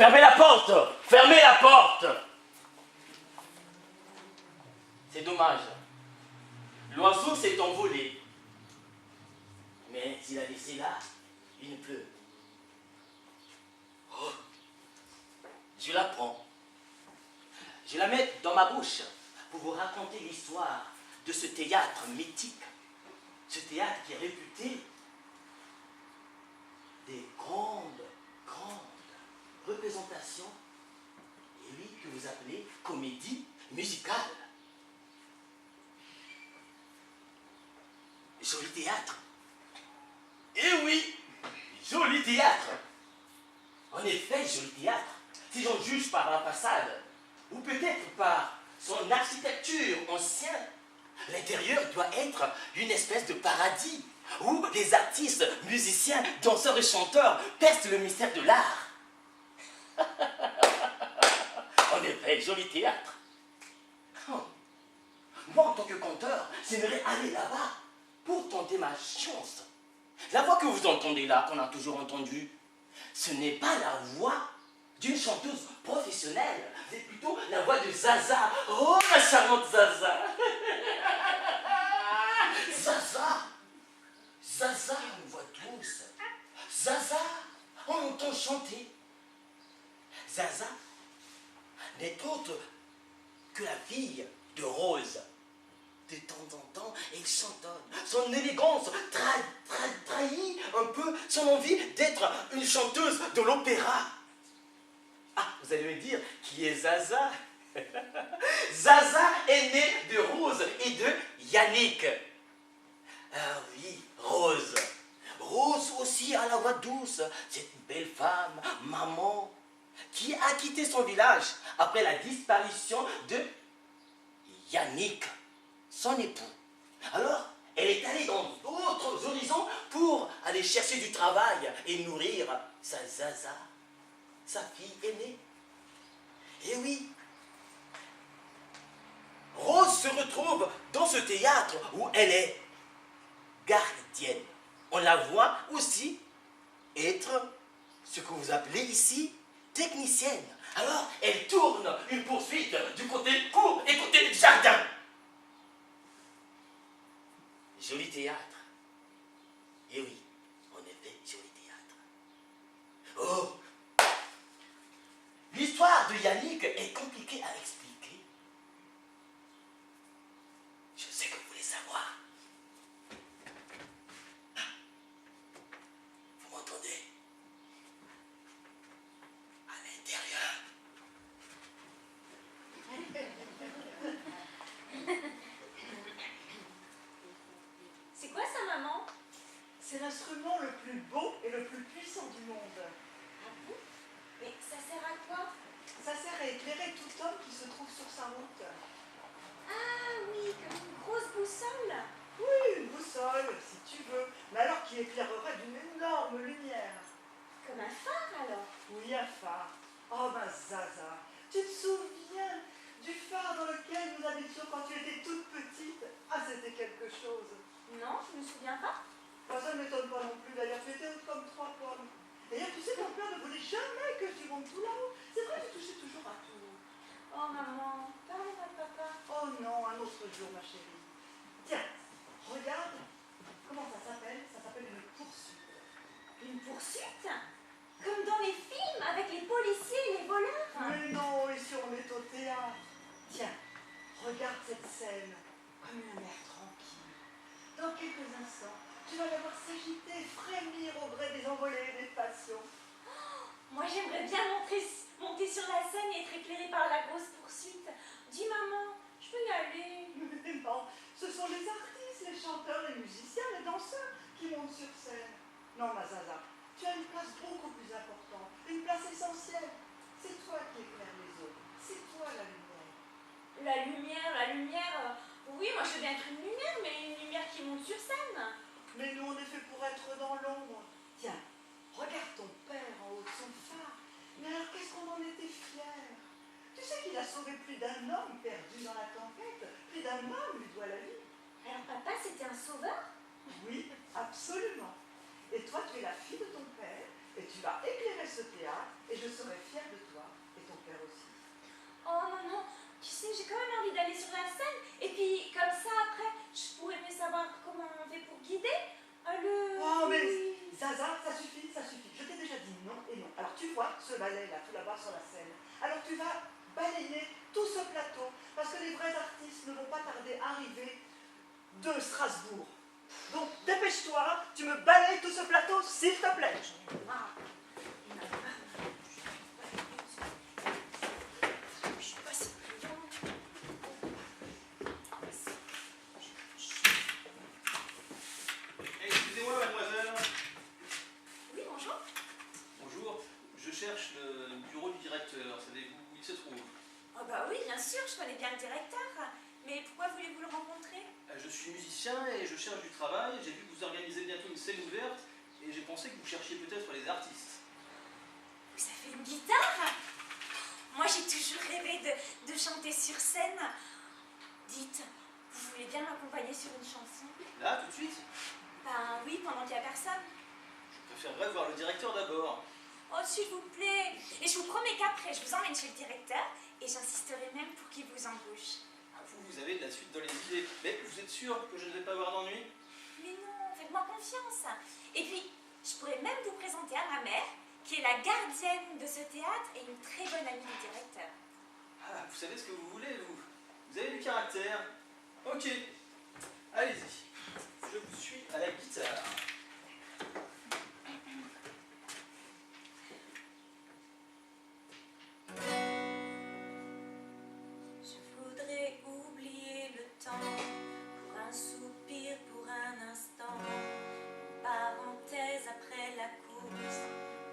Fermez la porte! Fermez la porte! C'est dommage. L'oiseau s'est envolé. Mais il a laissé là une pleure. Oh, je la prends. Je la mets dans ma bouche pour vous raconter l'histoire de ce théâtre mythique. Ce théâtre qui est réputé des grandes représentations, et oui, que vous appelez comédie musicale. Joli théâtre. Eh oui, joli théâtre. En effet, joli théâtre. Si j'en juge par la façade, ou peut-être par son architecture ancienne, l'intérieur doit être une espèce de paradis, où les artistes, musiciens, danseurs et chanteurs percent le mystère de l'art. En effet, joli théâtre. Oh. Moi, en tant que conteur, j'aimerais aller là-bas pour tenter ma chance. La voix que vous entendez là, qu'on a toujours entendue, ce n'est pas la voix d'une chanteuse professionnelle, c'est plutôt la voix de Zaza. Oh, ma charmante Zaza. Zaza. Zaza a une voix douce. Zaza, on entend chanter. Zaza n'est autre que la fille de Rose. De temps en temps, elle chantonne. Son élégance trahit un peu son envie d'être une chanteuse de l'opéra. Ah, vous allez me dire, qui est Zaza? Zaza est née de Rose et de Yannick. Ah oui, Rose. Rose aussi a la voix douce. Cette belle femme, maman, qui a quitté son village après la disparition de Yannick, son époux. Alors, elle est allée dans d'autres horizons pour aller chercher du travail et nourrir sa Zaza, sa fille aînée. Et oui, Rose se retrouve dans ce théâtre où elle est gardienne. On la voit aussi être ce que vous appelez ici technicienne. Alors, elle tourne une poursuite du côté cour et côté jardin. Joli théâtre. Et oui, en effet, joli théâtre. Oh! L'histoire de Yannick est compliquée à expliquer. Je sais que vous voulez savoir. Vous m'entendez? À l'intérieur. C'est quoi ça, maman? C'est l'instrument le plus beau et le plus puissant du monde. Ah bon? Mais ça sert à quoi? Ça sert à éclairer tout homme qui se trouve sur sa route. Ah oui, comme une grosse boussole. Oui, une boussole, si tu veux, mais alors qui éclairerait d'une énorme lumière. Comme un phare alors. Oui, un phare. Oh, ma Zaza, tu te souviens du phare dans lequel nous habitions quand tu étais toute petite? Ah, c'était quelque chose. Non, je me souviens pas. Bah, ça ne m'étonne pas non plus, d'ailleurs, tu étais haute comme 3 pommes. D'ailleurs, tu sais, ton père ne voulait jamais que tu montes tout là-haut. C'est vrai, tu touchais toujours à tout. Oh maman, parle-moi de papa. Oh non, un autre jour, ma chérie. Tiens, regarde, comment ça s'appelle? Ça s'appelle une poursuite. Une poursuite? Comme dans les films, avec les policiers et les voleurs. Mais non, ici on est au théâtre. Tiens, regarde cette scène, comme une mer tranquille. Dans quelques instants, tu vas la voir s'agiter, frémir au gré des envolées et des passions. Moi j'aimerais bien monter sur la scène et être éclairée par la grosse poursuite. Dis maman, je peux y aller? Mais non, ce sont les artistes, les chanteurs, les musiciens, les danseurs qui montent sur scène. Non, ma Zaza, tu as une place beaucoup plus importante, une place essentielle. C'est toi qui éclaires les autres, c'est toi la lumière. La lumière, oui, moi je veux bien être une lumière, mais une lumière qui monte sur scène. Mais nous, on est fait pour être dans l'ombre. Tiens, regarde ton père en haut de son phare. Mais alors, qu'est-ce qu'on en était fiers? Tu sais qu'il a sauvé plus d'un homme perdu dans la tempête. Plus d'un homme lui doit la vie. Alors papa, c'était un sauveur? Oui, absolument. Et toi, tu es la fille de ton père, et tu vas éclairer ce théâtre, et je serai fière de sais, j'ai quand même envie d'aller sur la scène. Et puis, comme ça, après, je pourrais mieux savoir comment on fait pour guider le... Oh, mais Zaza, ça suffit, ça suffit. Je t'ai déjà dit non et non. Alors tu vois ce balai là, tout là-bas sur la scène. Alors tu vas balayer tout ce plateau, parce que les vrais artistes ne vont pas tarder à arriver de Strasbourg. Donc dépêche-toi, tu me balayes tout ce plateau, s'il te plaît. Excusez-moi, mademoiselle. Oui, bonjour. Bonjour, je cherche le bureau du directeur. Savez-vous où il se trouve? Oh bah oui, bien sûr, je connais bien le directeur. Mais pourquoi voulez-vous le rencontrer? Je suis musicien et je cherche du travail. J'ai vu que vous organisez bientôt une scène ouverte et j'ai pensé que vous cherchiez peut-être les artistes. Vous avez une guitare? Moi, j'ai toujours rêvé de chanter sur scène. Dites, vous voulez bien m'accompagner sur une chanson? Là, tout de suite? Ben oui, pendant qu'il n'y a personne. Je préférerais voir le directeur d'abord. Oh, s'il vous plaît. Et je vous promets qu'après, je vous emmène chez le directeur et j'insisterai même pour qu'il vous embauche. Ah, vous avez de la suite dans les idées. Mais vous êtes sûr que je ne vais pas avoir d'ennui? Mais non, faites-moi confiance. Et puis, je pourrais même vous présenter à ma mère, qui est la gardienne de ce théâtre et une très bonne amie du directeur. Ah, vous savez ce que vous voulez, vous. Vous avez du caractère. Ok, allez-y. Je vous suis à la guitare. Je voudrais oublier le temps, pour un soupir, pour un instant, une parenthèse après la course,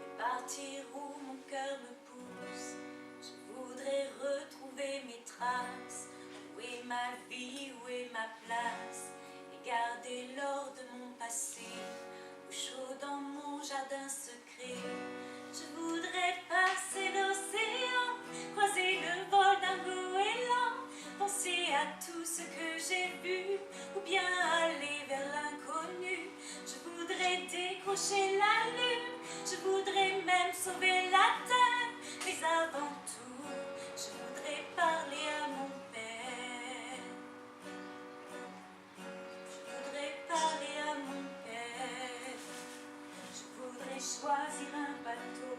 et partir où mon cœur me pousse. Je voudrais retrouver mes traces, où est ma vie, où est ma place, et garder l'or de mon passé, au chaud dans mon jardin secret. Je voudrais passer l'océan, croiser le vol d'un goéland, penser à tout ce que j'ai vu, ou bien aller vers l'inconnu. Je voudrais décrocher la lune, je voudrais même sauver la terre, mais avant tout, je voudrais parler à mon père. Je voudrais parler à mon père. Je voudrais choisir un bateau,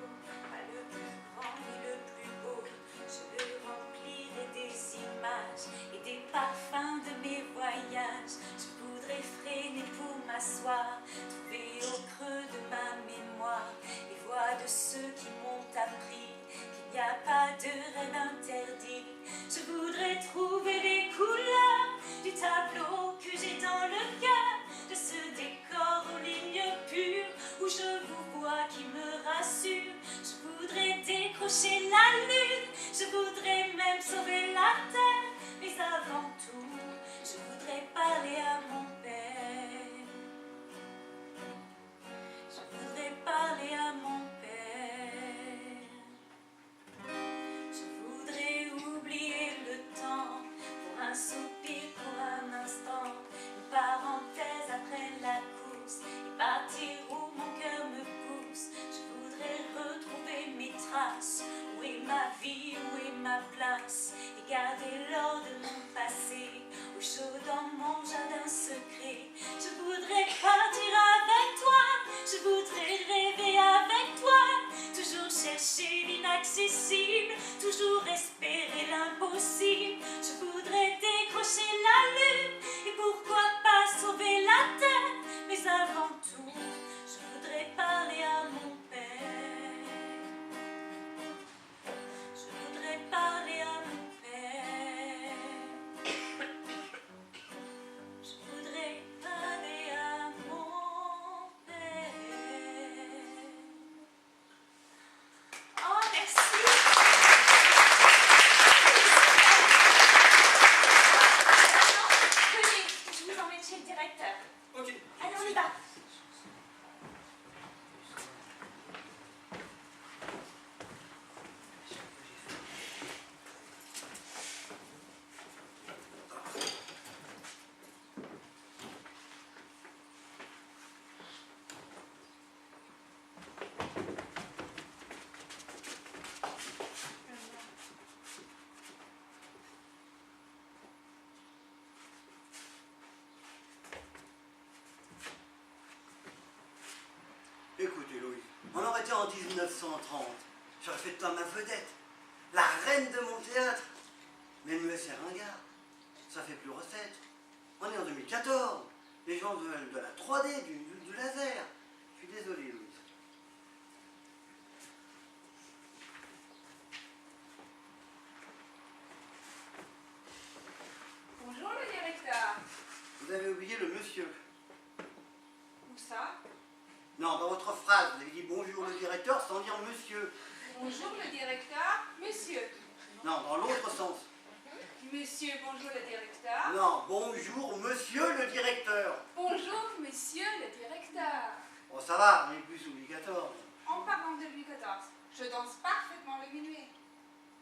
pas le plus grand ni le plus beau. Je le remplirai des images et des parfums de mes voyages. Je voudrais freiner pour m'asseoir, trouver au creux de ma mémoire les voix de ceux qui m'ont appris qu'il n'y a pas de rêve interdit. Je voudrais trouver les couleurs du tableau que j'ai dans le cœur, de ce décor aux lignes pures où je vous vois qui me rassure. Je voudrais décrocher la lune, je voudrais même sauver la terre, mais avant tout, je voudrais parler à mon père. Je voudrais parler à mon père. Je voudrais oublier le temps, pour un soupir, pour un instant, une parenthèse après la course, et partir où mon cœur me pousse. Je voudrais retrouver mes traces, où est ma vie, où est ma place, et garder l'or de mon passé, au chaud dans mon jardin secret. Je voudrais partir avec toi, je voudrais rêver avec toi, toujours chercher l'inaccessible, toujours espérer l'impossible. Je voudrais décrocher la lune, et pourquoi pas sauver la terre, mais avant tout, je voudrais parler à mon père. Je voudrais parler à mon père. Je voudrais parler à mon père. On aurait été en 1930. J'aurais fait de toi ma vedette. La reine de mon théâtre. Mais le c'est ringard. Ça fait plus recette. On est en 2014. Les gens veulent de la 3D, du laser. Je suis désolé, Louise. Bonjour le directeur. Vous avez oublié le monsieur. Où ça? Non, dans votre phrase, vous avez dit bonjour le directeur sans dire monsieur. Bonjour le directeur. Monsieur. Non, dans l'autre sens. Monsieur, bonjour le directeur. Non, bonjour monsieur le directeur. Bonjour monsieur le directeur. Bon, ça va, on est plus sous Louis XIV. En parlant de Louis XIV, je danse parfaitement le minuet.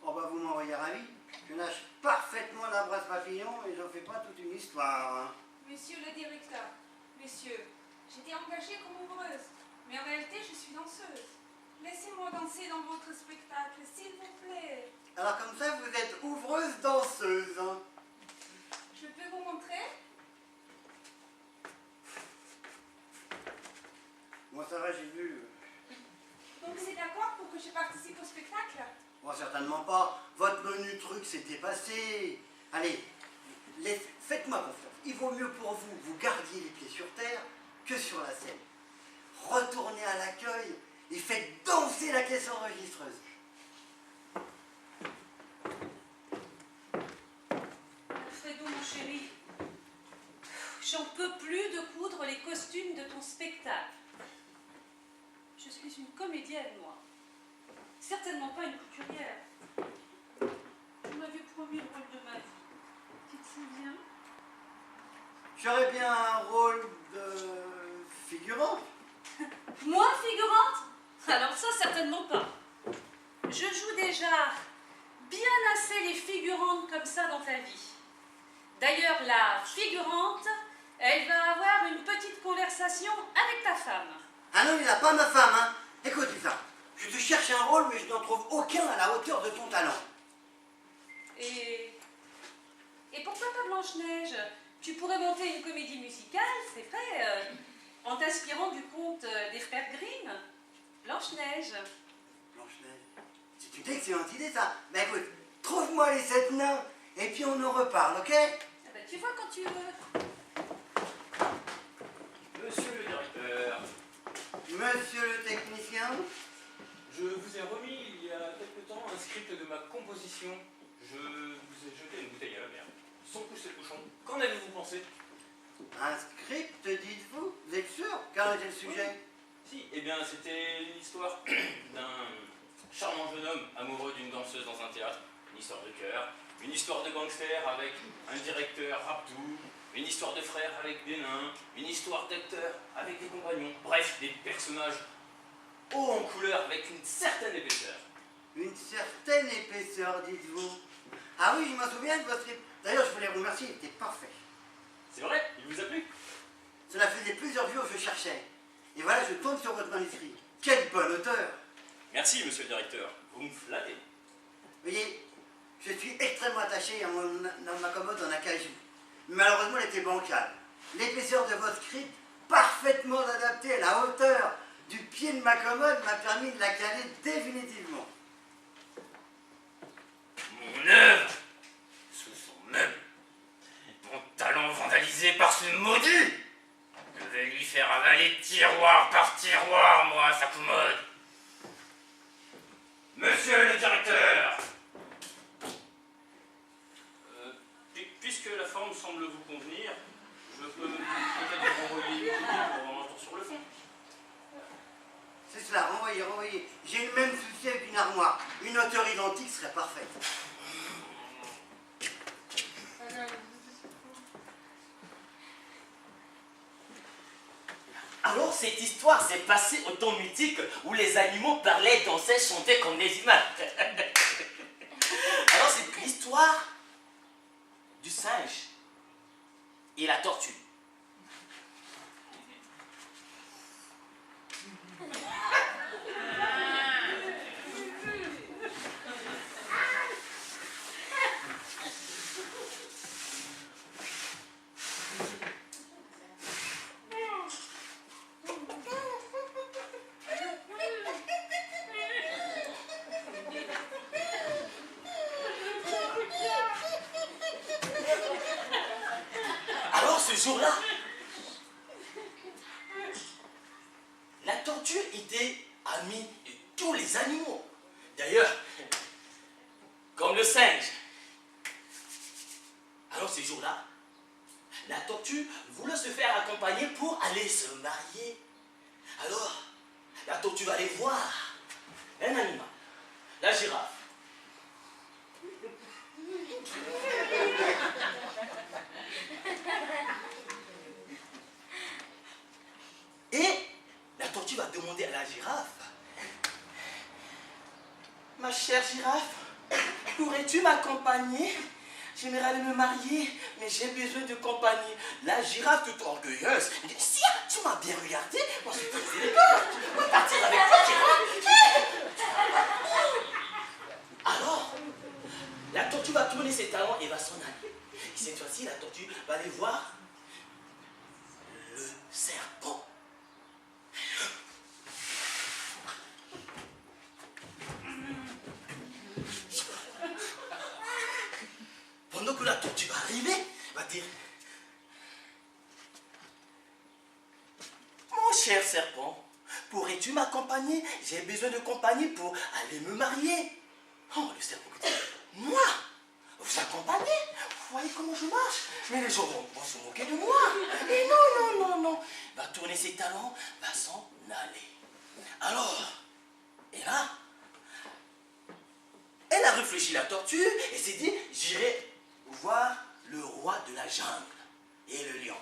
Oh bah vous m'envoyez ravi. Je nage parfaitement la brasse papillon et j'en fais pas toute une histoire. Hein. Monsieur le directeur, monsieur, j'étais engagée comme ouvreuse, mais en réalité je suis danseuse. Laissez-moi danser dans votre spectacle, s'il vous plaît. Alors comme ça, vous êtes ouvreuse danseuse. Hein. Je peux vous montrer? Moi ça va, j'ai vu. Donc c'est d'accord pour que je participe au spectacle? Bon, certainement pas. Votre menu truc s'est dépassé. Allez, faites-moi confiance. Il vaut mieux pour vous, vous gardiez les pieds sur terre que sur la scène. Retournez à l'accueil et faites danser la caisse enregistreuse. Alfredo, mon chéri, j'en peux plus de coudre les costumes de ton spectacle. Je suis une comédienne, moi. Certainement pas une couturière. Tu m'avais promis le rôle de ma vie. Tu te souviens? J'aurais bien un rôle de figurant. Moi, figurante? Alors ça, certainement pas. Je joue déjà bien assez les figurantes comme ça dans ta vie. D'ailleurs, la figurante, elle va avoir une petite conversation avec ta femme. Ah non, il n'a pas ma femme, hein. Écoute ça. Je te cherche un rôle, mais je n'en trouve aucun à la hauteur de ton talent. Et pourquoi pas Blanche-Neige? Tu pourrais monter une comédie musicale, c'est vrai, en t'inspirant du conte des frères Grimm. Blanche-Neige. Blanche-Neige. C'est une excellente idée, ça. Mais écoute, trouve-moi les 7 nains, et puis on en reparle, ok? Ah bah, tu vois quand tu veux. Monsieur le directeur, Monsieur le technicien. je vous ai remis il y a quelque temps un script de ma composition. Je vous ai jeté une bouteille à la mer. Sans pousser le bouchon. Qu'en avez-vous pensé? Un script, dites-vous? Vous êtes sûr? Quel était le sujet? Si, eh bien c'était l'histoire d'un charmant jeune homme amoureux d'une danseuse dans un théâtre, une histoire de cœur, une histoire de gangster avec un directeur raptou, une histoire de frères avec des nains, une histoire d'acteurs avec des compagnons, bref, des personnages hauts en couleur avec une certaine épaisseur. Une certaine épaisseur, dites-vous. Ah oui, je m'en souviens de votre script. D'ailleurs, je voulais vous remercier, il était parfait. C'est vrai? Il vous a plu? Cela faisait plusieurs jours que je cherchais. Et voilà, je tombe sur votre manuscrit. Quel bon auteur! Merci, monsieur le directeur. Vous me flattez. Vous voyez, je suis extrêmement attaché à ma commode en acajou. Malheureusement, elle était bancale. L'épaisseur de votre script, parfaitement adaptée à la hauteur du pied de ma commode, m'a permis de la caler définitivement. Mon œuvre sous son meuble. Mon talent vandalisé par ce maudit. Je vais lui faire avaler tiroir par tiroir, moi, sa commode. Monsieur le directeur. Puisque la forme semble vous convenir, je peux peut-être vous renvoyer une copie pour un tour sur le fond. C'est cela, renvoyez, renvoyez. J'ai le même souci avec une armoire. Une hauteur identique serait parfaite. Alors cette histoire s'est passée au temps mythique où les animaux parlaient, dansaient, chantaient comme des humains. Alors c'est l'histoire du singe et la tortue. jour-là, la tortue était amie de tous les animaux. D'ailleurs, comme le singe. Alors ce jour-là, la tortue voulait se faire accompagner pour aller se marier. Alors, la tortue va aller voir un animal, la girafe. Et la tortue va demander à la girafe, ma chère girafe, pourrais-tu m'accompagner? J'aimerais aller me marier, mais j'ai besoin de compagnie. La girafe toute orgueilleuse, elle dit, si, tu m'as bien regardé, moi je suis très élégante, on va partir avec toi, girafe. Alors, la tortue va tourner ses talons et va s'en aller. Et cette fois-ci, la tortue va aller voir le serpent. Pendant que la tortue va arriver, va dire, mon cher serpent, pourrais-tu m'accompagner? J'ai besoin de compagnie pour aller me marier. Oh, le serpent dit, moi, vous accompagner? Vous voyez comment je marche? Mais les gens vont se moquer de moi. Et non, non, non, non. Va tourner ses talons, va s'en aller. Alors, et là, elle a réfléchi, la tortue, et s'est dit, j'irai voir le roi de la jungle et le lion.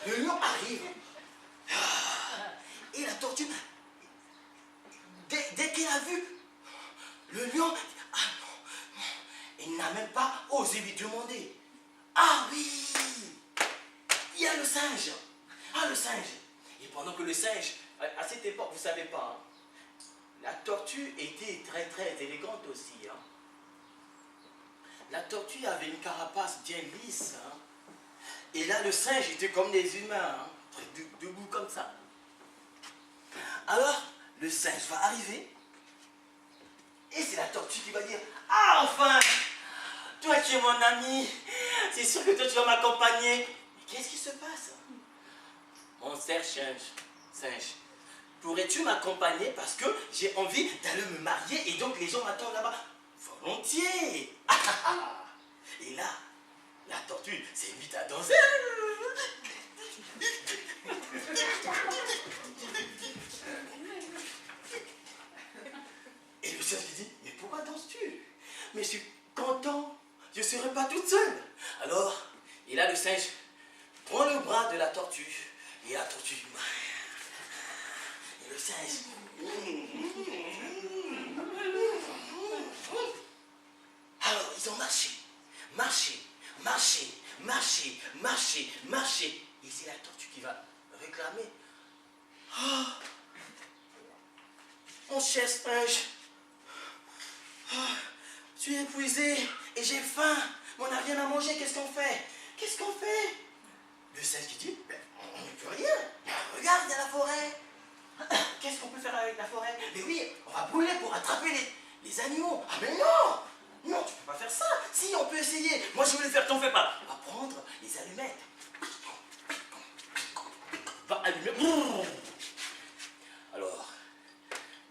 Le lion arrive. Et la tortue, dès qu'elle a vu le lion, ah non, elle n'a même pas osé lui demander. Ah oui, il y a le singe. Ah, le singe. Et pendant que le singe, à cette époque, vous ne savez pas, hein, la tortue était très très élégante aussi. Hein. La tortue avait une carapace bien lisse. Hein. Et là, le singe était comme des humains, hein, debout comme ça. Alors, le singe va arriver. Et c'est la tortue qui va dire, ah enfin, toi qui es mon ami, c'est sûr que toi tu vas m'accompagner. Mais qu'est-ce qui se passe? Mon cher singe, pourrais-tu m'accompagner parce que j'ai envie d'aller me marier et donc les gens m'attendent là-bas? Volontiers. Et là, la tortue s'est mise à danser. Et le singe lui dit, mais pourquoi danses-tu? Mais je suis content, je ne serai pas toute seule. Alors, et là le singe prend le bras de la tortue. Et la tortue, et le singe. Alors, ils ont marché. Et c'est la tortue qui va réclamer. Oh, mon cher singe, oh, je suis épuisé et j'ai faim, mais on n'a rien à manger, qu'est-ce qu'on fait? Le singe qui dit, on ne peut rien. Regarde, il y a la forêt. Qu'est-ce qu'on peut faire avec la forêt? Mais oui, on va brûler pour attraper les animaux. Ah mais non, non, tu peux pas faire ça. Si, on peut essayer. Moi, je voulais faire, t'en fais pas. On va prendre les allumettes. Va allumer. Alors,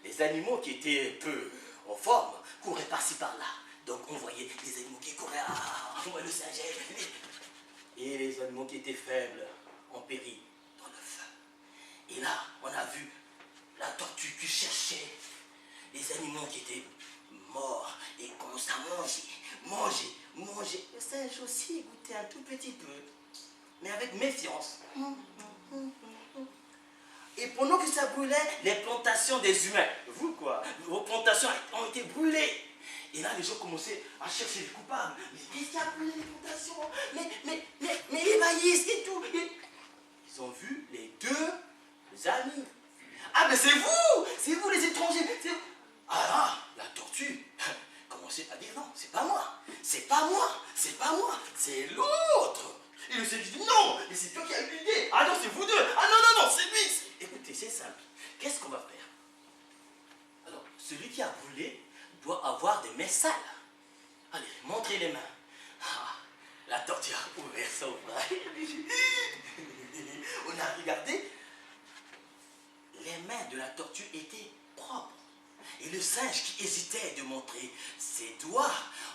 les animaux qui étaient un peu en forme couraient par-ci par-là. Donc, on voyait les animaux qui couraient. Ah, on voit le singe. Et les animaux qui étaient faibles ont péri dans le feu. Et là, on a vu la tortue qui cherchait les animaux qui étaient morts et commençait à manger. Le singe aussi goûtait un tout petit peu, mais avec méfiance. Et pendant que ça brûlait, les plantations des humains, vous quoi, vos plantations ont été brûlées. Et là, les gens commençaient à chercher les coupables. Mais qu'est-ce qui a brûlé les plantations? Mais les maïs et tout. Et ils ont vu les deux amis. Ah, mais c'est vous les étrangers. Ah, la tortue commençait à dire non, c'est pas moi, c'est l'autre. Et le singe dit non, mais c'est toi qui as eu l'idée. Ah non, c'est vous deux. Ah non, c'est lui. Écoutez, c'est simple. Qu'est-ce qu'on va faire? Alors, celui qui a brûlé doit avoir des mains sales. Allez, montrez les mains. Ah, la tortue a ouvert son bras. On a regardé. Les mains de la tortue étaient propres. Et le singe qui hésitait de montrer ses doigts,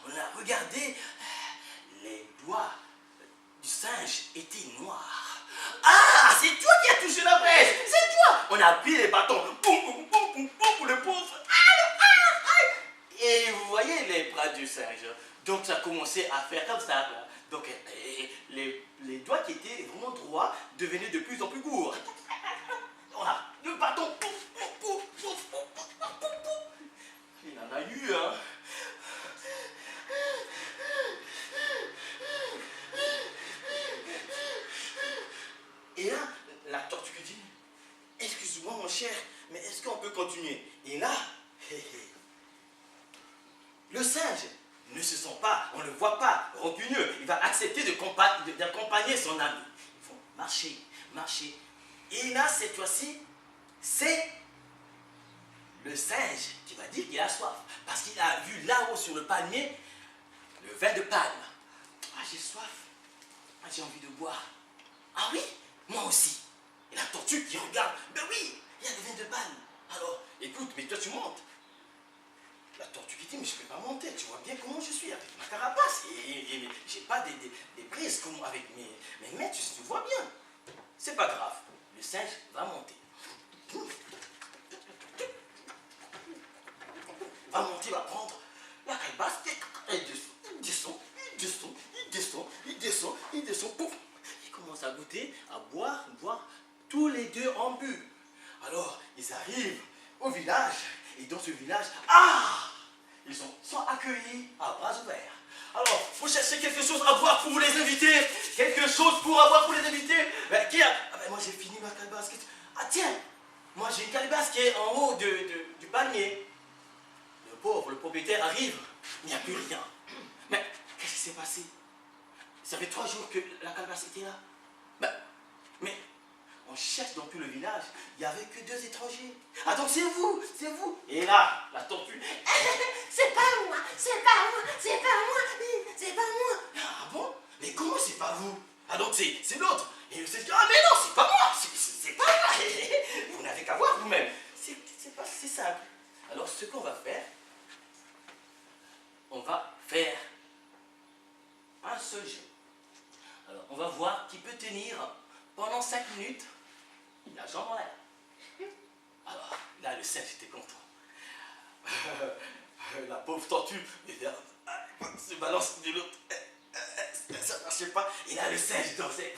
on a regardé. Les doigts du singe étaient noirs. Ah, c'est toi qui as touché la braise. C'est toi. On a pris les bâtons. Boum, boum, boum, boum, boum, pour le pauvre. Et vous voyez les bras du singe. Donc ça a commencé à faire comme ça. Donc les doigts qui étaient vraiment droits devenaient de plus en plus courts. Voilà, le bâton. Il en a eu, hein. Et là, la tortue dit, excuse-moi mon cher, mais est-ce qu'on peut continuer? Et là, le singe ne se sent pas, on ne le voit pas rancunieux. Il va accepter d'accompagner son ami. Ils vont marcher, marcher. Et là, cette fois-ci, c'est le singe qui va dire qu'il a soif. Parce qu'il a vu là-haut sur le palmier le vin de palme. Ah, j'ai soif. Ah, j'ai envie de boire. Ah oui, moi aussi. Et la tortue qui regarde. Ben oui, il y a le vin de palme. Alors, écoute, mais toi tu montes. La tortue qui dit, mais je ne peux pas monter. Tu vois bien comment je suis avec ma carapace. Et j'ai pas des brises comme avec mes mains. Tu vois bien. C'est pas grave. Le singe va monter. Va monter, va prendre la calebasse et il descend, pouf. Il commence à goûter, à boire, tous les deux en bu. Alors, ils arrivent au village, et dans ce village, ils sont accueillis à bras ouverts. Alors, vous cherchez quelque chose à boire pour les invités? Quelque chose pour avoir pour les invités? Ben, qui a... ben, moi j'ai fini ma calebasse. Ah tiens, moi j'ai une calebasse qui est en haut du palmier. Le pauvre, le propriétaire arrive, il n'y a plus rien. Mais qu'est-ce qui s'est passé? Ça fait 3 jours que la calebasse était là. Ben, mais on cherche dans tout le village, il n'y avait que 2 étrangers. Ah donc c'est vous. Et là, la tortue, c'est pas moi. Ah bon? Mais comment c'est pas vous? Ah donc c'est l'autre. Et c'est ah mais non, c'est pas moi. C'est pas moi. Vous n'avez qu'à voir vous-même. C'est simple. Alors ce qu'on va faire, on va faire un seul jeu. Alors on va voir qui peut tenir pendant 5 minutes la jambe en l'air. Alors là le singe était content. La pauvre tortue se balance de l'autre. Ça ne marchait pas. Et là le singe dansait.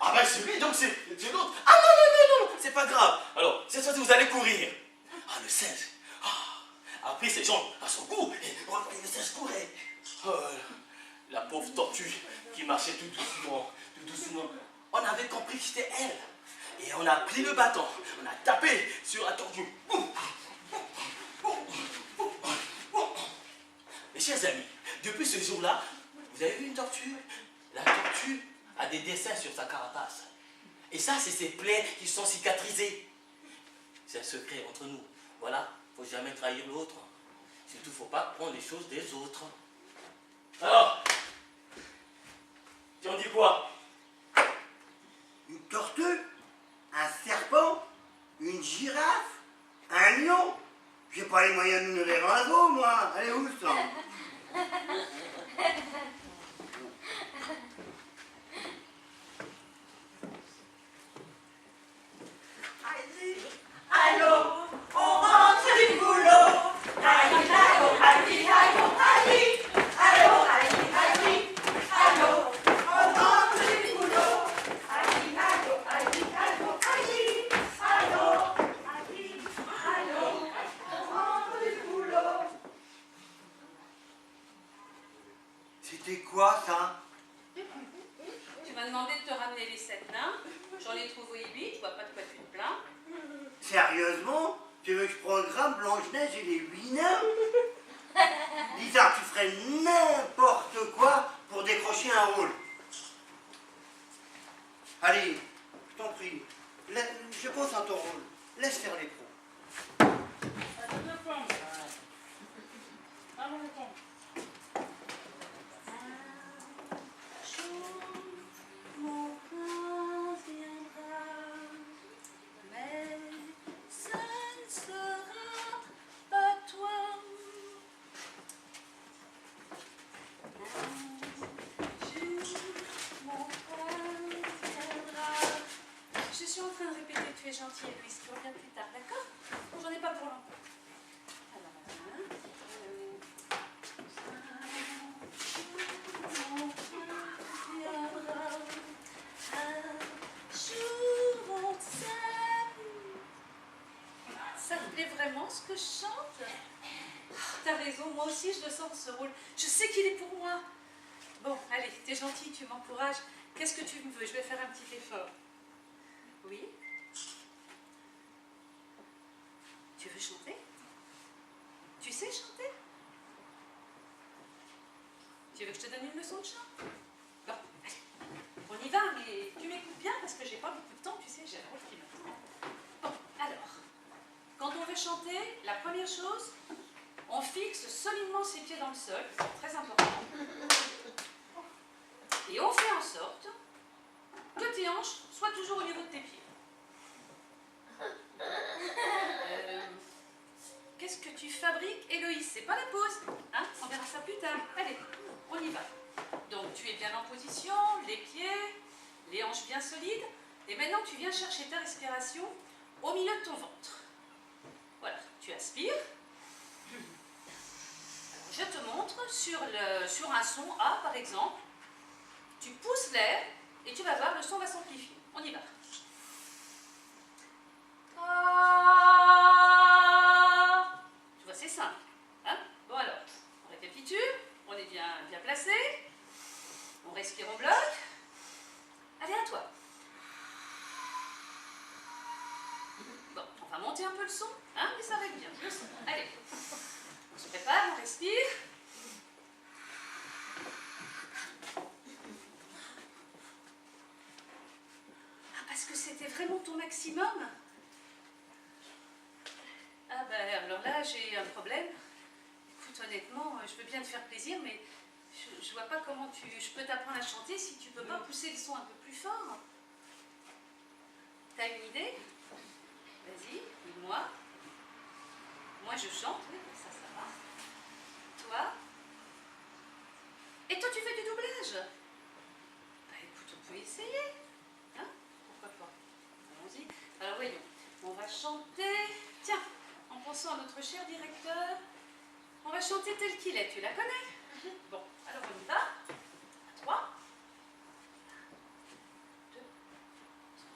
Ah ben c'est lui, donc c'est l'autre. Ah non, c'est pas grave. Alors, cette fois-ci vous allez courir. Ah le singe a pris ses jambes à son cou et le singe courait. Oh, la pauvre tortue qui marchait tout doucement. On avait compris que c'était elle. Et on a pris le bâton, on a tapé sur la tortue. Mes chers amis, depuis ce jour-là, vous avez vu une tortue? La tortue a des dessins sur sa carapace. Et ça, c'est ses plaies qui sont cicatrisées. C'est un secret entre nous. Voilà, il ne faut jamais trahir l'autre. Surtout, il ne faut pas prendre les choses des autres. Alors, tu en dis quoi? Une tortue? Un serpent? Une girafe? Un lion? J'ai pas les moyens de me nourrir un veau, moi. Allez, où ça? Allô, on rentre du boulot. Allô, allô, on rentre du boulot. C'était quoi, ça? Tu m'as demandé de te ramener les 7 nains. J'en ai trouvé 8, je vois pas de quoi tu te plains. Sérieusement? Tu veux que je programme Blanche-Neige et les 8 nains? Lisa, tu ferais n'importe quoi pour décrocher un rôle. Allez, je t'en prie, je pense en ton rôle. Laisse faire les pros. Mon prince viendra, mais ce ne sera pas toi. Mon prince viendra. Je suis en train de répéter, tu es gentil, Louise, tu reviens plus tard, d'accord? Bon, j'en ai pas pour longtemps. Alors, mon prince viendra. Un jour on s'aime. Ça te plaît vraiment ce que je chante? T'as raison, moi aussi je le sens ce rôle. Je sais qu'il est pour moi. Bon, allez, t'es gentil, tu m'encourages. Qu'est-ce que tu me veux? Je vais faire un petit effort. Oui? Tu veux chanter? Tu sais chanter? Tu veux que je te donne une leçon de chant? Bon, allez, on y va, mais tu m'écoutes bien parce que j'ai pas beaucoup de temps, tu sais, j'ai un rôle qui m'attend. Bon, alors, quand on veut chanter, la première chose, on fixe solidement ses pieds dans le sol, c'est très important. Et on fait en sorte que tes hanches soient toujours au niveau de tes pieds. Qu'est-ce que tu fabriques, Héloïse? C'est pas la pause, hein? On verra ça plus tard. Allez, on y va. Donc tu es bien en position, les pieds, les hanches bien solides. Et maintenant tu viens chercher ta respiration au milieu de ton ventre. Voilà, tu aspires. Alors, je te montre sur un son A par exemple. Tu pousses l'air et tu vas voir, le son va s'amplifier. On y va. Tu vois, c'est simple. Hein? Bon alors, on récapitule, on est bien placé, on respire en bloc. Allez, à toi. Bon, on va monter un peu le son, hein, mais ça va être bien, le son. Allez, on se prépare, on respire. Ah, parce que c'était vraiment ton maximum? Ah ben alors là, j'ai un problème. Écoute, honnêtement, je veux bien te faire plaisir, mais je vois pas comment je peux t'apprendre à chanter si tu peux pas pousser le son un peu plus fort. T'as une idée? Vas-y, dis-moi. Moi, je chante, oui, ça va. Toi? Et toi, tu fais du doublage? Bah écoute, on peut essayer. Hein? Pourquoi pas? Allons-y. Alors voyons, on va chanter... Tiens, en pensant à notre cher directeur, on va chanter Tel qu'il est. Tu la connais? Bon, alors on y va. À 3. 2, 3.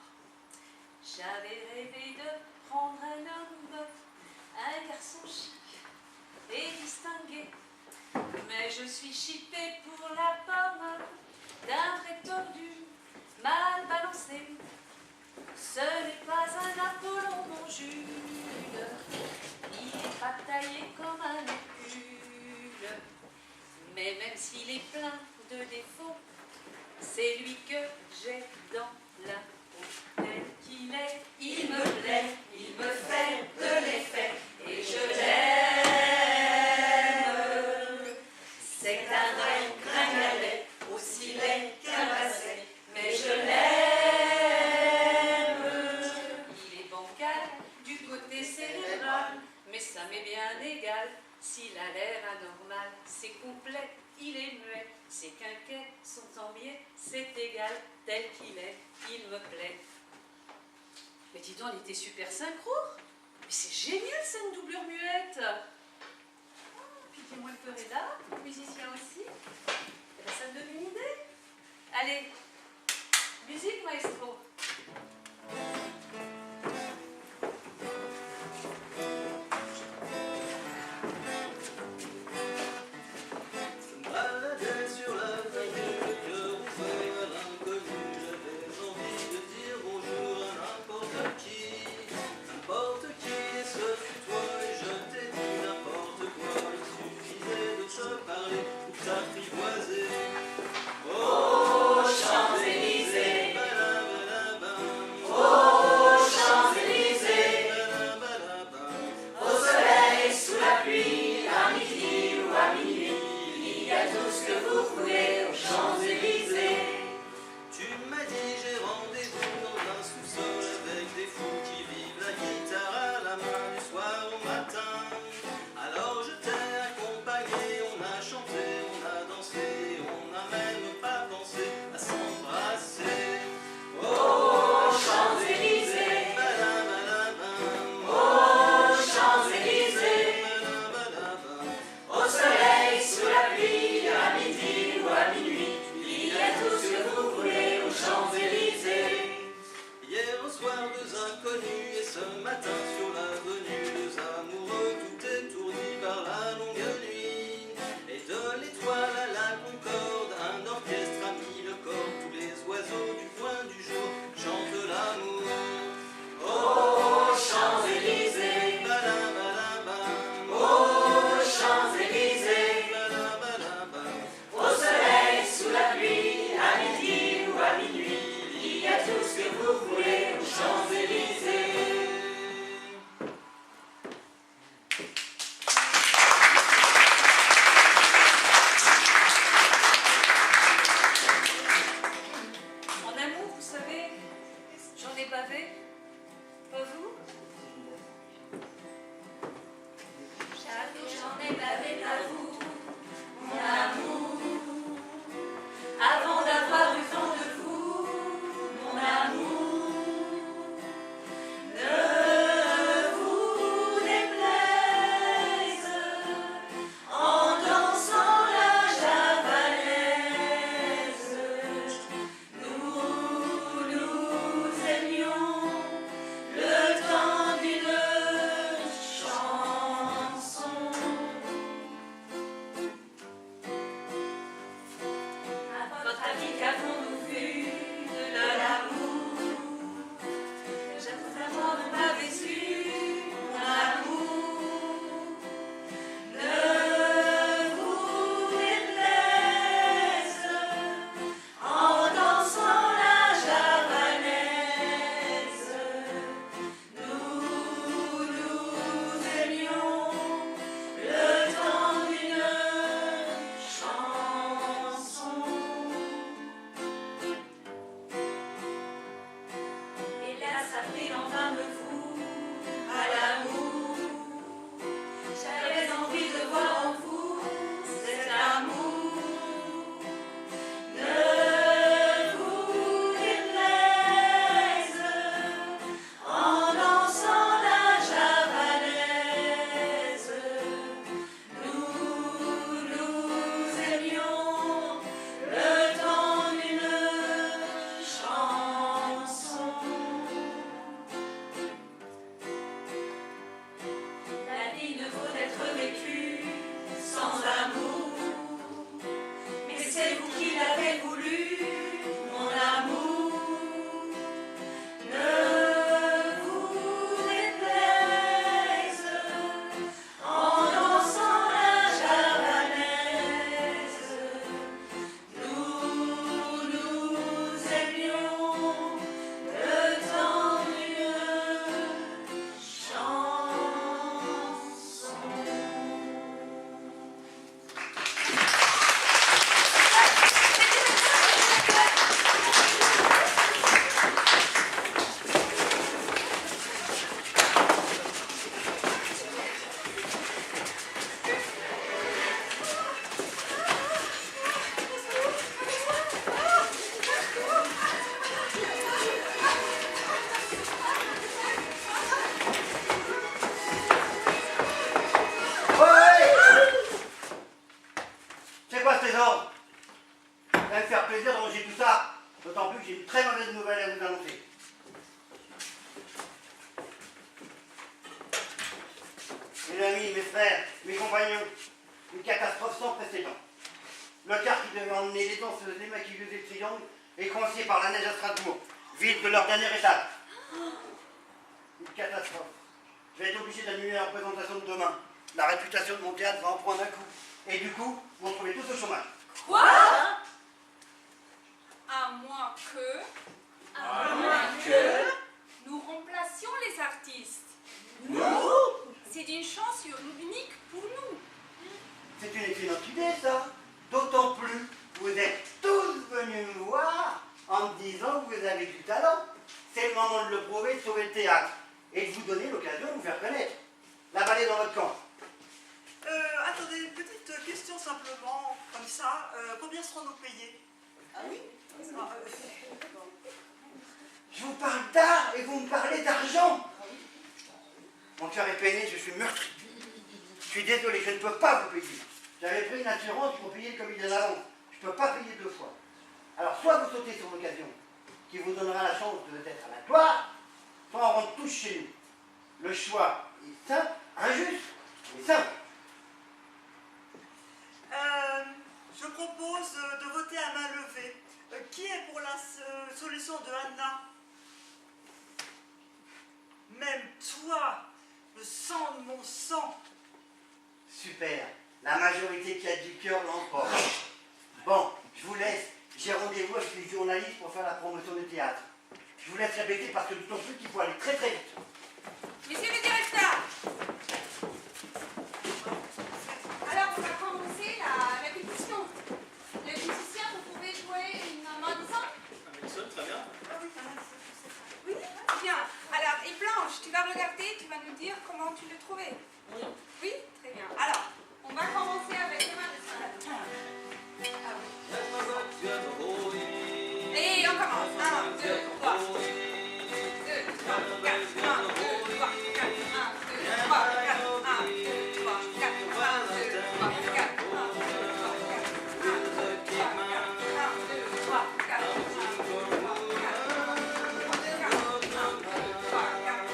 J'avais rêvé de prendre un homme, un garçon chic et distingué. Mais je suis chippée pour la pomme d'un vrai tordu mal balancé. Ce n'est pas un Apollon, mon Jules. Il n'est pas taillé comme un Hercule. Mais même s'il est plein de défauts, c'est lui que j'ai dans la peau. Tel qu'il est, il me plaît, il me fait de l'effet, et je l'aime. C'est un vrai gringalet, aussi laid qu'un basset, mais je l'aime. Il est bancal du côté cérébral, mais ça m'est bien égal. S'il a l'air anormal, c'est complet, il est muet. Ses quinquets sont en biais, c'est égal. Tel qu'il est, il me plaît. Mais dis donc, il était super synchro. Mais c'est génial, ça, une doublure muette. Puis dis-moi, le cœur est là, le musicien aussi. Et bien, ça me donne une idée. Allez, musique, maestro. Aux Champs-Élysées, emmener les danseuses, les maquilleuses et le triangle et coincés par la neige à Strasbourg, vide de leur dernière étape. Une catastrophe. Je vais être obligé d'annuler la représentation de demain. La réputation de mon théâtre va en prendre un coup. Et du coup, vous vous retrouvez tous au chômage. Quoi? À moins que nous remplacions les artistes. C'est une chance unique pour nous. C'est une excellente idée, ça. D'autant plus, vous êtes tous venus me voir en me disant que vous avez du talent. C'est le moment de le prouver, de sauver le théâtre et de vous donner l'occasion de vous faire connaître. La balle est dans votre camp. Attendez, petite question simplement, comme ça. Combien seront-nous payés? Ah oui? Je vous parle d'art et vous me parlez d'argent. Mon cœur est peiné, je suis meurtri. Je suis désolé, je ne peux pas vous payer. J'avais pris une assurance pour payer comme il est d'avance. Je ne peux pas payer 2 fois. Alors soit vous sautez sur l'occasion qui vous donnera la chance d'être à la gloire, soit on rentre tous chez nous. Le choix est simple, injuste, mais simple. Je propose de voter à main levée. Qui est pour la solution de Anna? Même toi, le sang de mon sang. Super. La majorité qui a du cœur l'emporte. Bon, je vous laisse. J'ai rendez-vous avec les journalistes pour faire la promotion du théâtre. Je vous laisse répéter parce que d'autant plus qu'il faut aller très très vite. Monsieur le directeur, alors on va commencer la répétition. Le musicien, vous pouvez jouer une Madison? Madison, très bien. Oui, bien. Alors, et Blanche, tu vas regarder, tu vas nous dire comment tu le trouvais. Oui. Oui, très bien. Alors, on va commencer avec le Madison. Et on commence. 1, 2, 3. 2, 3, 4, 1, 2, 3, 4, 1, 2, 3, 4, 1, 2, 3, 4, 1, 2, 3, 4, 1, 2, 3, 4, 1, 2, 3, 4, 1, 2, 3, 4, 1, 2,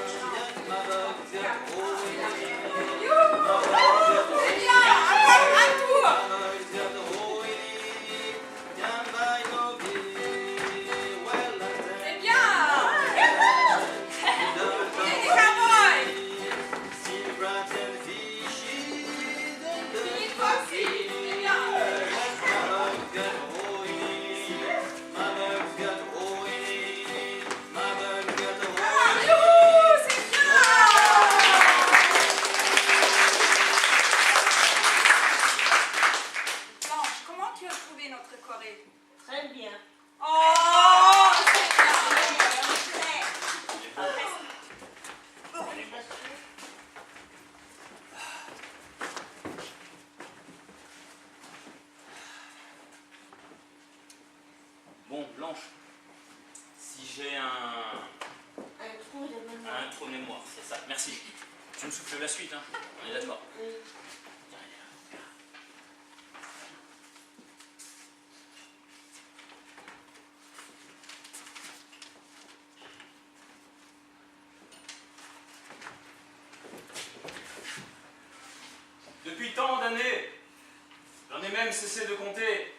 3, 4, Youhou! C'est bien! Encore un tour! C'est bien! Et des cowboys! Philippe aussi! C'est bien! Ah, youhou! C'est bien! Blanche, comment tu as trouvé notre choré? Très bien. Oh, c'est bien! Bon, Blanche, si j'ai un trou de mémoire, c'est ça, merci. Tu me souffles la suite, hein, on est d'accord. Depuis tant d'années, j'en ai même cessé de compter.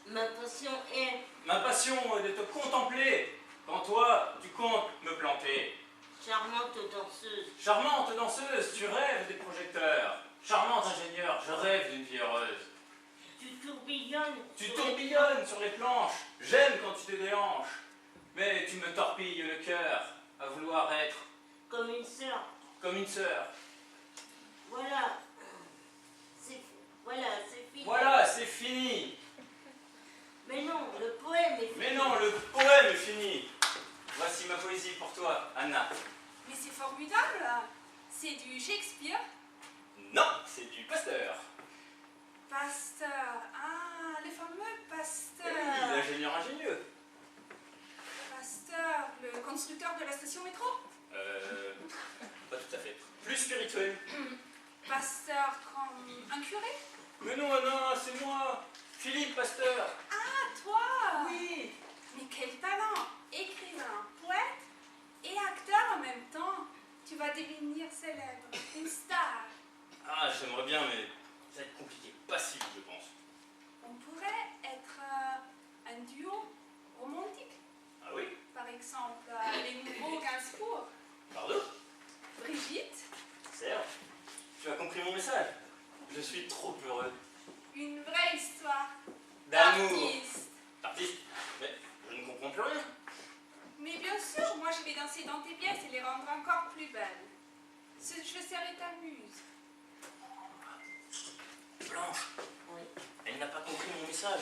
Ma passion est Ma passion est de te contempler, quand toi, tu comptes me planter. charmante danseuse. Charmante danseuse, tu rêves des projecteurs. Charmant ingénieur, je rêve d'une vie heureuse. Tu tourbillonnes. Tu tourbillonnes sur les planches, j'aime quand tu te déhanches. Mais tu me torpilles le cœur à vouloir être Comme une sœur. comme une sœur. Voilà. C'est fini. Voilà, c'est fini. Mais non, le poème est fini. Mais non, le poème est fini. Voici ma poésie pour toi, Anna. Mais c'est formidable! C'est du Shakespeare. Non, c'est du Pasteur. Pasteur. Ah, le fameux Pasteur. Oui, l'ingénieur ingénieux. Pasteur, le constructeur de la station métro. Pas tout à fait. Plus spirituel. Pasteur comme un curé. Mais non, Anna, c'est moi. Philippe Pasteur. Ah, toi! Oui. Mais quel talent! Écrivain, poète et acteur en même temps. Tu vas devenir célèbre, une star. Ah, j'aimerais bien, mais ça va être compliqué. Pas si vite, je pense. On pourrait être un duo romantique. Ah oui? Par exemple, les nouveaux Gainsbourg. Pardon? Brigitte, Serge, tu as compris mon message? Je suis trop heureux. une vraie histoire D'amour. d'artiste. Artiste? Mais je ne comprends plus rien. Mais bien sûr, moi je vais danser dans tes pièces et les rendre encore plus belles. Je serai ta muse. Blanche, elle n'a pas compris mon message.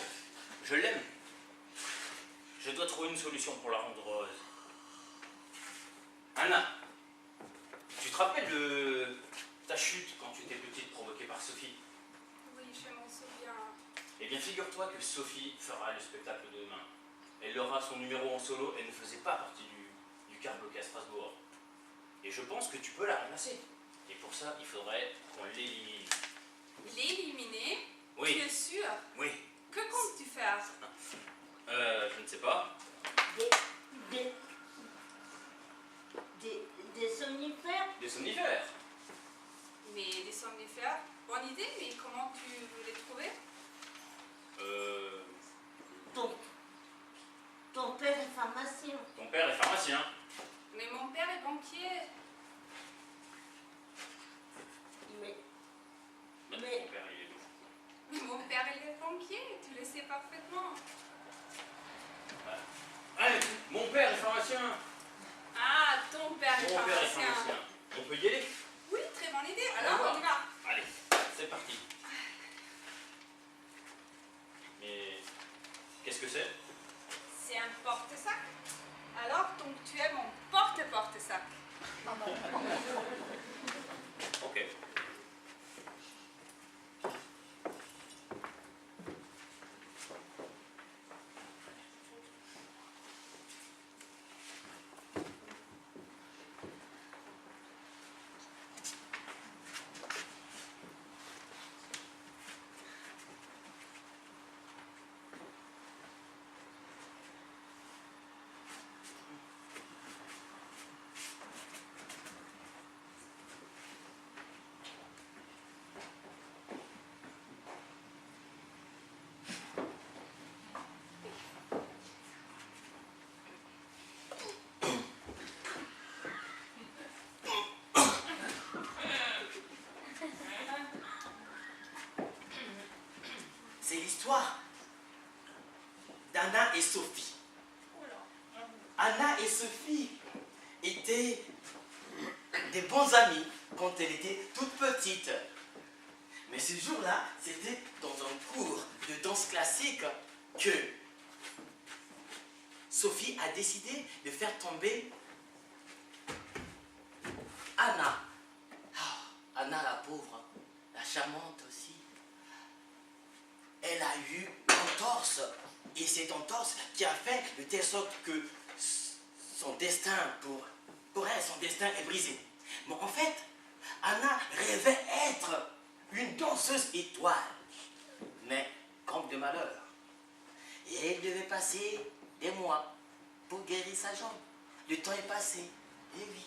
Je l'aime. Je dois trouver une solution pour la rendre heureuse. Anna, tu te rappelles de ta chute quand tu étais petite provoquée par Sophie? Oui, je m'en souviens. Eh bien, figure-toi que Sophie fera le spectacle de demain. Elle aura son numéro en solo, elle ne faisait pas partie du quart bloqué à Strasbourg. Et je pense que tu peux la remplacer. Et pour ça, il faudrait qu'on l'élimine. L'éliminer? Oui. Tu es sûr? Oui. Que comptes-tu faire? Je ne sais pas. Des somnifères? Des somnifères. Mais des somnifères? Bonne idée, mais comment tu veux les trouver? Ton père est pharmacien. Ton père est pharmacien. Mais mon père est banquier. Mais Ton Mais- père, il est d'où? Mais mon père il est banquier, tu le sais parfaitement. Allez, mon père est pharmacien. Ah, ton père est Mon père est pharmacien. pharmacien. On peut y aller? Oui, très bonne idée. Alors, on y va. Allez, c'est parti. Mais qu'est-ce que c'est? C'est un porte-sac. Alors, donc tu es mon porte-porte-sac. Ok. C'est l'histoire d'Anna et Sophie. Anna et Sophie étaient des bons amis quand elle était toute petite. Mais ce jour-là, c'était dans un cours de danse classique que Sophie a décidé de faire tomber Anna. Ah, Anna la pauvre, la charmante aussi. Elle a eu une entorse. Et cette entorse qui a fait de telle sorte que son destin, pour elle, son destin est brisé. Mais en fait, Anna rêvait être une danseuse étoile. Mais comme de malheur. Et elle devait passer des mois pour guérir sa jambe. Le temps est passé. Et oui.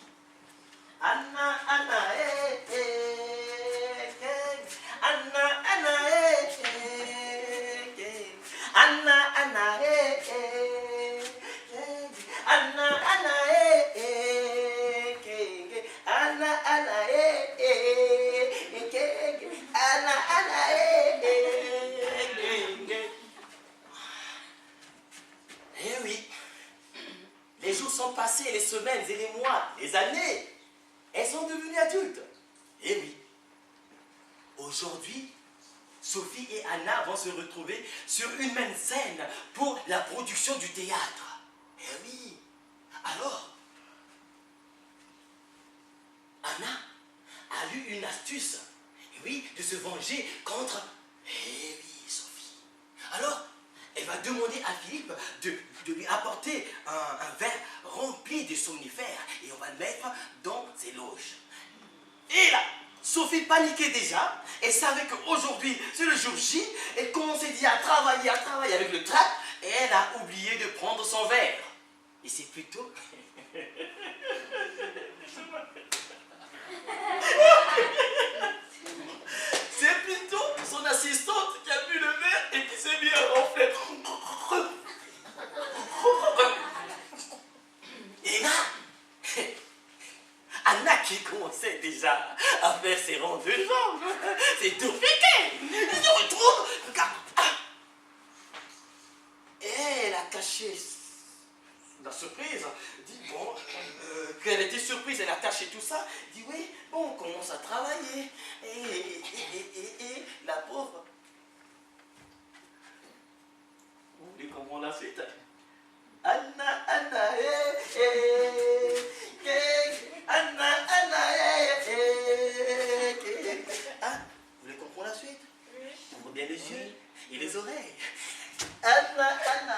Anna, Anna, eh, eh, eh. Anna, Anna, eh, eh, eh. Anna, Anna, eh, eh, eh. Anna, Anna, eh, eh, eh. Anna, Anna, eh, eh, eh. Anna, Anna, eh, eh, eh. Eh oui, les jours sont passés, les semaines et les mois, les années, elles sont devenues adultes. Eh oui, aujourd'hui, Sophie et Anna vont se retrouver sur une même scène pour la production du théâtre. Eh oui, alors, Anna a eu une astuce, eh oui, de se venger contre, eh oui, Sophie. Alors, elle va demander à Philippe de lui apporter un verre rempli de somnifères et on va le mettre dans ses loges. Et là, Sophie paniquait déjà, elle savait qu'aujourd'hui c'est le jour J, elle commençait déjà à travailler avec le trac et elle a oublié de prendre son verre. Et c'est plutôt... c'est plutôt son assistante qui a bu le verre et qui s'est différents de gens. C'est tout piqué. Ils se retrouvent. Regarde. Et elle a caché la surprise. Dit bon, qu'elle était surprise, elle a caché tout ça. Dit oui, bon, on commence à travailler. Et la pauvre. Vous voulez comprendre la suite? Anna, Anna, Anna, Anna, Ah, vous voulez comprendre la suite? Oui. Ouvrez bien les yeux et les oreilles. Anna, Anna,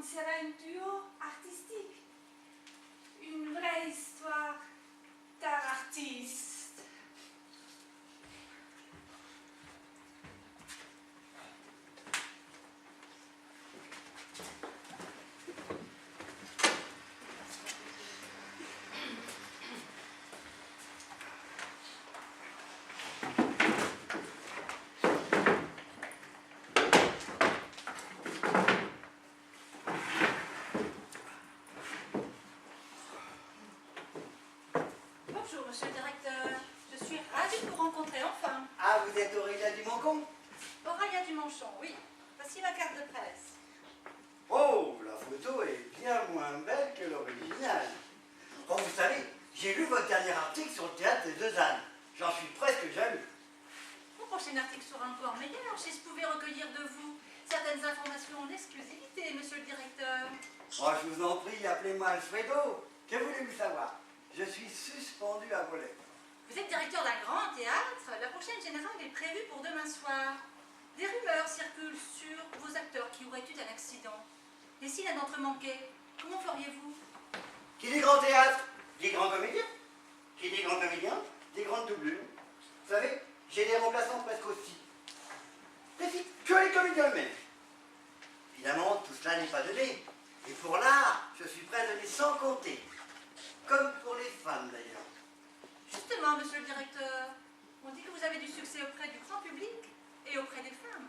serait un duo artistique. Une vraie histoire d'art artiste. Bonjour, monsieur le directeur. Je suis ravie de vous rencontrer enfin. Ah, vous êtes Aurélia Dumonchon? Aurélia Dumonchon, oui. Voici ma carte de presse. Oh, la photo est bien moins belle que l'original. Oh, vous savez, j'ai lu votre dernier article sur le théâtre des Deux Ânes. J'en suis presque jaloux. Mon prochain article sera encore meilleur si je pouvais recueillir de vous certaines informations en exclusivité, monsieur le directeur. Oh, je vous en prie, appelez-moi Alfredo. Que voulez-vous savoir? Je suis suspendu à vos lettres. Vous êtes directeur d'un grand théâtre. La prochaine générale est prévue pour demain soir. Des rumeurs circulent sur vos acteurs qui auraient eu un accident. Et si l'un d'entre eux manquait, comment feriez-vous? Qui dit grand théâtre, dit grand comédien. Qui dit grand comédien, dit grande doublure. Vous savez, j'ai des remplaçants presque aussi. Que les comédiens eux-mêmes. Évidemment, tout cela n'est pas donné. Et pour l'art, je suis prêt à donner sans compter. Comme pour les femmes d'ailleurs. Justement, monsieur le directeur, on dit que vous avez du succès auprès du grand public et auprès des femmes.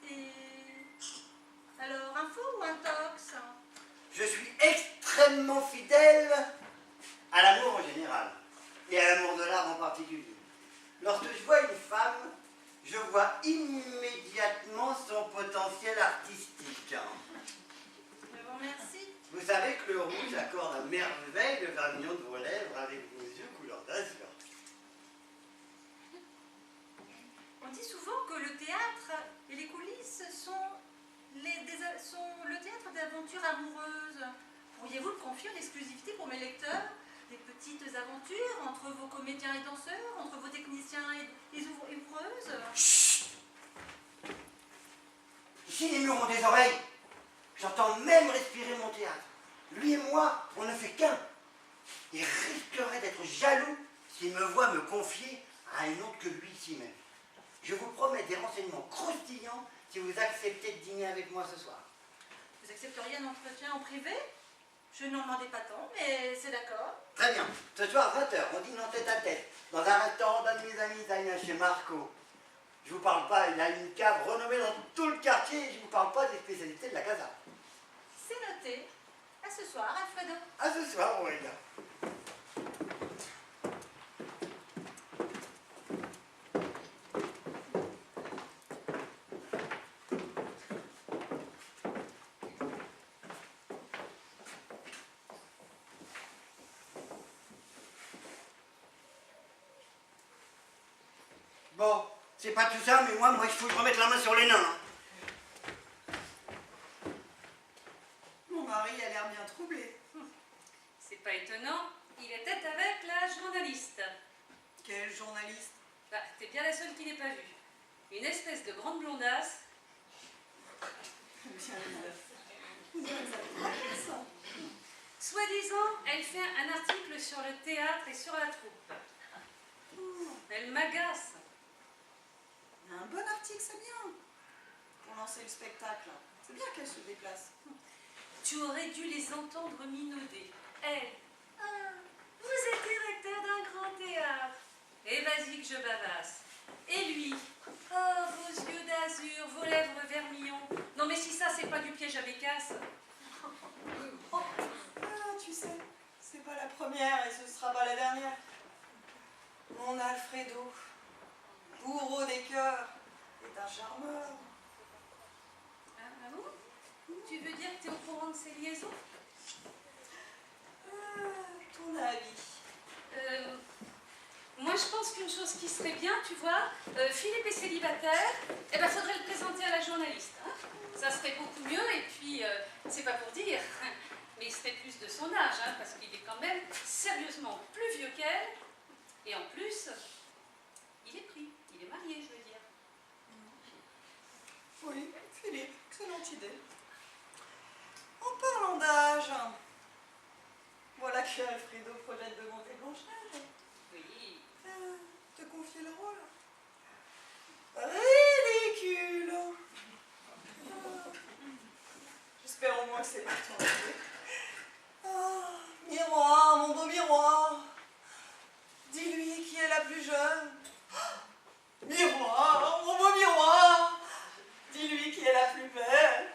Et alors, un faux ou un tox? Je suis extrêmement fidèle à l'amour en général. Et à l'amour de l'art en particulier. Lorsque je vois une femme, je vois immédiatement son potentiel artistique. Je vous remercie. Vous savez que le rouge accorde à merveille le vermillon de vos lèvres avec vos yeux couleur d'azur. On dit souvent que le théâtre et les coulisses sont le théâtre d'aventures amoureuses. Pourriez-vous le confier en exclusivité pour mes lecteurs? Des petites aventures entre vos comédiens et danseurs, entre vos techniciens et ouvreuses? Chut! Ici, les murs ont des oreilles. J'entends même respirer mon théâtre. Lui et moi, on ne fait qu'un. Il risquerait d'être jaloux s'il me voit me confier à un autre que lui ici même. Je vous promets des renseignements croustillants si vous acceptez de dîner avec moi ce soir. Vous accepteriez un entretien en privé? Je n'en demandais pas tant, mais c'est d'accord. Très bien. Ce soir, 20h, on dîne en tête à tête, dans un restaurant d'un de mes amis italien chez Marco. Je vous parle pas, il a une cave renommée dans tout le quartier, et je vous parle pas des spécialités de la casa. C'est noté. À ce soir, Alfredo. À ce soir, Aurélia. Bon, c'est pas tout ça, mais moi, il faut que je remette la main sur les nains. Hein. Mon mari a l'air bien troublé. C'est pas étonnant, il était avec la journaliste. Quel journaliste? Bah, t'es bien la seule qui l'ait pas vue. Une espèce de grande blondasse. Soi-disant, elle fait un article sur le théâtre et sur la troupe. Elle m'agace. Un bon article, c'est bien. Pour lancer le spectacle. C'est bien qu'elle se déplace. Tu aurais dû les entendre minauder. Elle. Ah, vous êtes directeur d'un grand théâtre. Et vas-y que je bavasse. Et lui. Oh, vos yeux d'azur, vos lèvres vermillon. Non mais si ça, c'est pas du piège à bécasse. Ah, tu sais, c'est pas la première et ce sera pas la dernière. Mon Alfredo, bourreau des cœurs, est un charmeur. Ah bon? Tu veux dire que t'es au courant de ces liaisons? Ton avis? Moi, je pense qu'une chose qui serait bien, tu vois, Philippe est célibataire, eh ben, faudrait le présenter à la journaliste. Hein, ça serait beaucoup mieux, et puis, c'est pas pour dire, mais il serait plus de son âge, hein, parce qu'il est quand même sérieusement plus vieux qu'elle, et en plus, il est pris, il est marié, je veux dire. Oui, Philippe, excellente idée. En parlant d'âge, voilà que Alfredo projette de monter Blanche-Neige. Oui. Te confier le rôle. Ridicule. J'espère au moins que c'est pas ton idée. Miroir, mon beau miroir. Dis-lui qui est la plus jeune. Miroir, mon beau miroir. Dis-lui qui est la plus belle.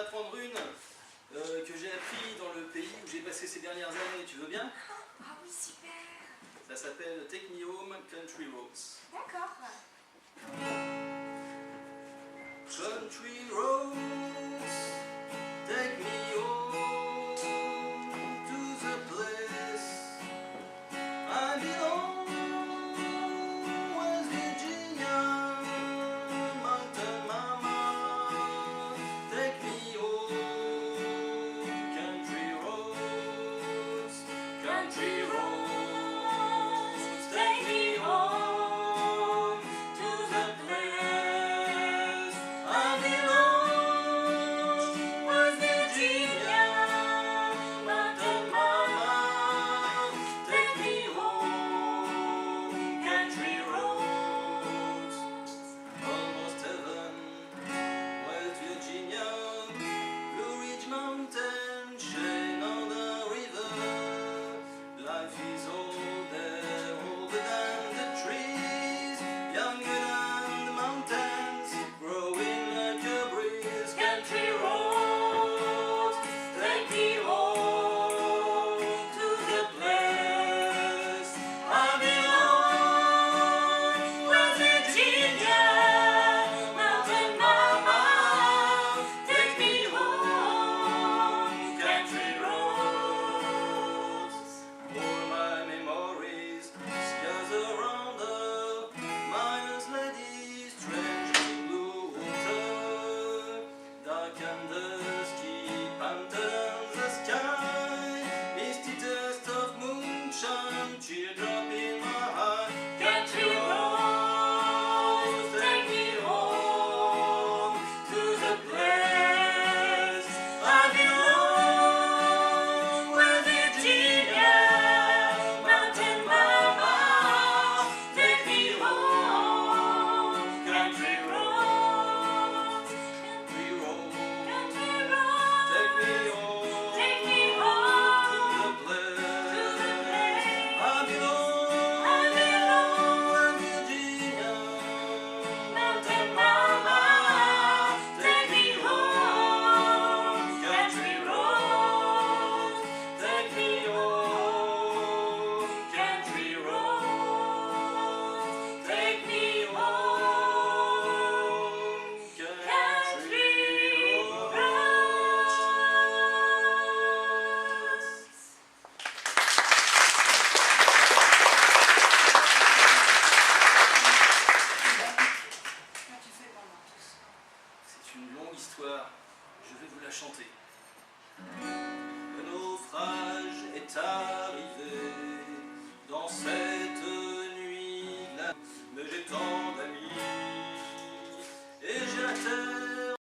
apprendre une que j'ai appris dans le pays où j'ai passé ces dernières années. Tu veux bien? Ah oui, super. Ça s'appelle Take Me Home, Country Roads. D'accord. Country roads, take me home to the place I belong. West Virginia, mountain mama, take me home. Country roads, country roads, take me home to the place I belong. West Virginia, mountain mama, take me home. Country roads, almost heaven. West Virginia, Blue Ridge Mountain, Shenandoah River. Life is older than the trees, younger than the mountains, growing like a breeze. Country roads, take me home to the place I belong. West Virginia, mountain mama, take me home. Country roads, all my memories gather around the miner's lady, strange blue water, dark and dusky, pantheon the sky, misty taste of moonshine, teardrop in my eye. Country roads, take me home to the place I belong. West Virginia, mountain mama, take me home. Country roads, country roads, country roads, take me home. Take me home to the place I belong. West Virginia, mountain mama, take me home. Country roads, take me home. Country roads, take me home. Country roads. Comment tu fais pendant tout ça? C'est une longue histoire, je vais vous la chanter. Le naufrage est arrivé dans cette